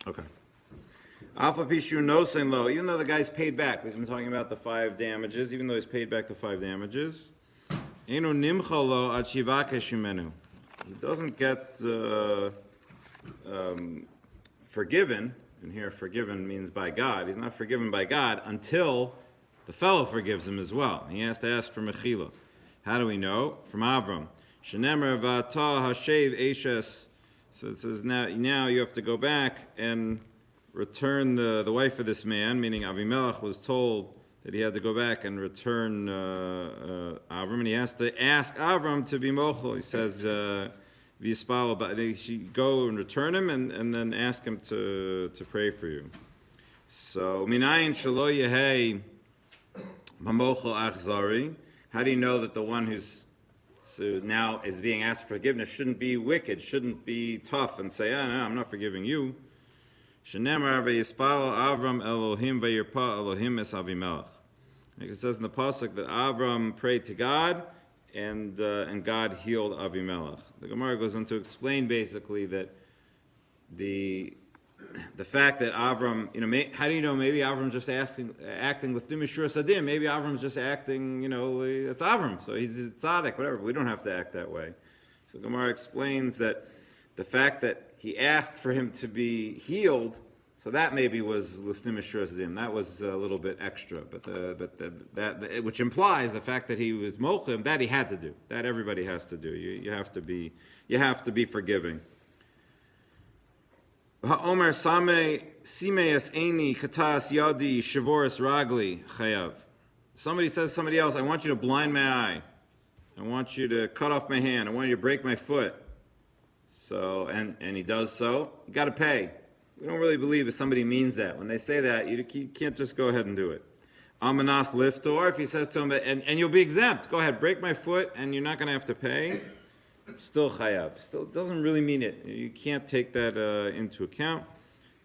Okay. Alpha Pishu no saying low, even though the guy's paid back. We've been talking about the 5 damages, even though he's paid back the 5 damages. Eno nimchalo ad shivake shumenu. He doesn't get forgiven, and here forgiven means by God. He's not forgiven by God until the fellow forgives him as well. He has to ask for mechila. How do we know? From Avram. Shenemer v'ata hashev eshes. So it says now you have to go back and return the wife of this man, meaning Avimelech was told that he had to go back and return Avram, and he has to ask Avram to be mochel. He says, V'yispal, but he should go and return him and then ask him to pray for you. So, minayin shelo yehei mamochel achzari. How do you know that the one who's now is being asked for forgiveness shouldn't be wicked, shouldn't be tough and say, no, I'm not forgiving you? Shenemar ve'yispal Avram Elohim ve'yirpa Elohim es Avimelech. Like it says in the pasuk that Avram prayed to God, and God healed Avimelech. The Gemara goes on to explain basically that the fact that Avram, how do you know? Maybe Avram's just acting with Dimishur Sadim. Maybe Avram's just acting, it's Avram, so he's a tzaddik, whatever. But we don't have to act that way. So Gemara explains that the fact that he asked for him to be healed, so that maybe was Lifnim Ashur Zadim. That was a little bit extra, but which implies the fact that he was Mochim, that he had to do. That everybody has to do. You have to be forgiving. Ha'omer Same Simeas Eini Chatas Yadi Shivoris Ragli Chayav. Somebody says to somebody else, I want you to blind my eye. I want you to cut off my hand. I want you to break my foot. So, and he does so, you got to pay. We don't really believe if somebody means that. When they say that, you can't just go ahead and do it. Amanas liftor, if he says to him, and you'll be exempt. Go ahead, break my foot, and you're not going to have to pay. Still chayav. Still doesn't really mean it. You can't take that into account.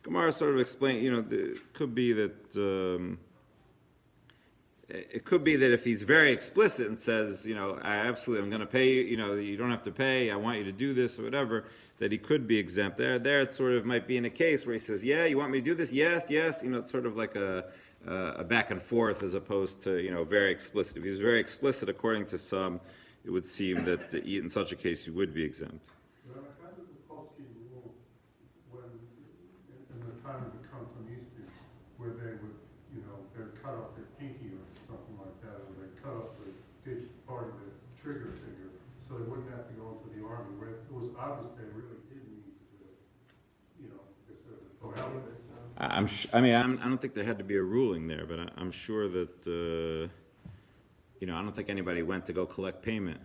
Gemara sort of explained, it could be that if he's very explicit and says, I'm going to pay you, you don't have to pay, I want you to do this or whatever, that he could be exempt. There it sort of might be in a case where he says, yeah, you want me to do this? Yes. It's sort of like a back and forth as opposed to, very explicit. If he's very explicit, according to some, it would seem that in such a case you would be exempt. How did the Polsky rule when, in the time of the Kantonistas, where they would, they'd cut off their pinky or something like that, or they'd cut off the part of the trigger finger, so they wouldn't have to go into the army, where it was obvious they really did need to, I don't think there had to be a ruling there, but I'm sure that, I don't think anybody went to go collect payment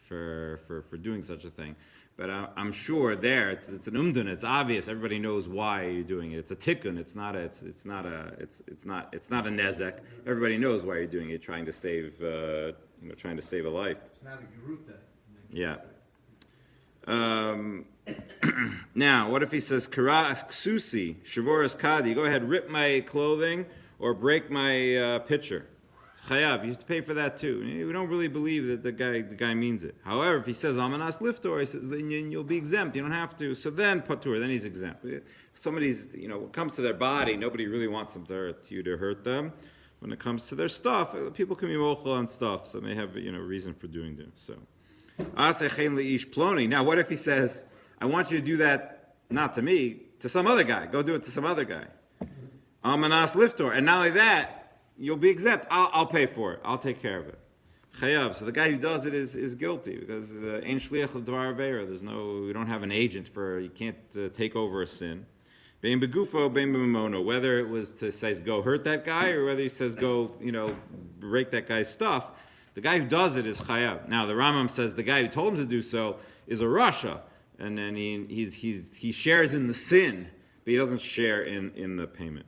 for doing such a thing. But I'm sure there it's an umdun. It's obvious. Everybody knows why you're doing it. It's a tikkun. It's not a nezek. Everybody knows why you're doing it. Trying to save a life. It's not a geruta. Yeah. Now, what if he says karas ksusi shavoras kadi? Go ahead, rip my clothing or break my pitcher. Chayav, you have to pay for that too. We don't really believe that the guy means it. However, if he says amanas liftor, he says then you'll be exempt. You don't have to. So then patur, then he's exempt. If somebody's, when it comes to their body, nobody really wants them to hurt them. When it comes to their stuff, people can be mochel on stuff, so they have reason for doing them. So, now, what if he says, I want you to do that not to me, to some other guy. Go do it to some other guy. Amanas liftor, and not only that, you'll be exempt. I'll pay for it. I'll take care of it. Chayav. So the guy who does it is guilty because ein shliach l'dvar avera. We don't have an agent you can't take over a sin. Bein begufo, bein b'mamono. Whether it was to say go hurt that guy or whether he says go break that guy's stuff, the guy who does it is chayav. Now the Rambam says the guy who told him to do so is a rasha, and then he shares in the sin, but he doesn't share in the payment.